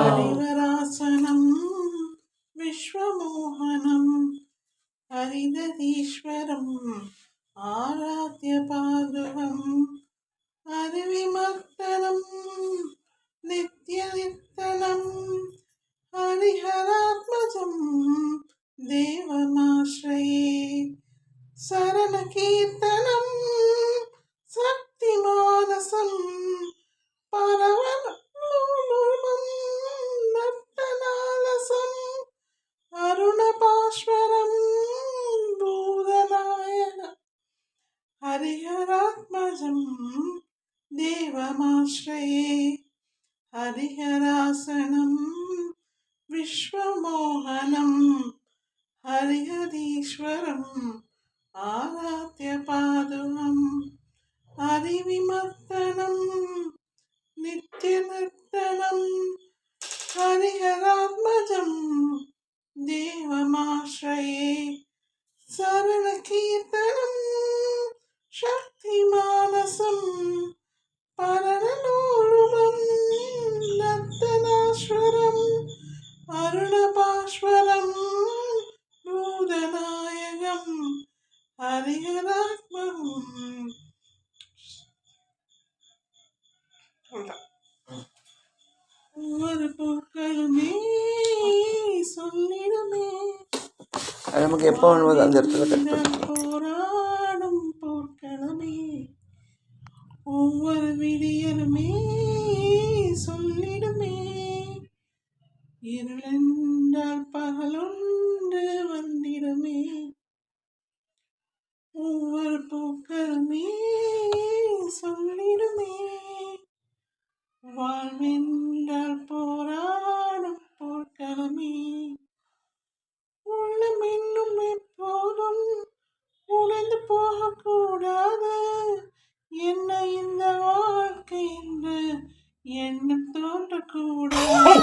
ஹரிவராசனம் விஸ்வமோகனம் ஹரிதீஸ்வரம் ஆராத்ய பாதுகம் ஹரிவிமர்த்தனம் நித்யநித்தனம் ஹரிஹராத்மஜம் தேவமாஸ்ரயே சரணகீர்த்தனம் சக்திமானசம் பரவலோலுமம் நர்த்தனாலசம் அருணபாஸ்வரம் பூதநாயக ஹரிஹராத்மஜம் தேவமாஸ்ரயே ஹரிஹராசனம் விஸ்வமோகனம் ஹரிஹரீஸ்வரம் ஆராத்ய பாதுகம் ஹரிவிமர்த்தனம் நித்யநிர்த்தனம் ஹரிஹராத்மஜம் தேவமாஸ்ரயே சரணகீர்த்தனம் சக்திமானசம் பரலோலுமம் நர்த்தனாஸ்வரம் அருணபாஸ்வரம் பூதநாயகம் ஹரிஹராத்மம். ஒவ்வொரு பூக்களுமே சொல்லிடுமே நமக்கு எப்போ அந்த இடத்துல போராடும் போர்க்களமே ஒவ்வொரு விடியலுமே சொல்லிடுமே இருளென்றால் பகலொன்று வந்திடுமே ஒவ்வொரு பூக்களுமே சொல்லிடுமே வாழ்வென்றால் போராடும் போர்க்களமே உள்ளம் இன்னும் எப்போதும் உடைந்து போகக்கூடாது என்ன இந்த வாழ்க்கை என்று எண்ணம் தோன்றக்கூடாது.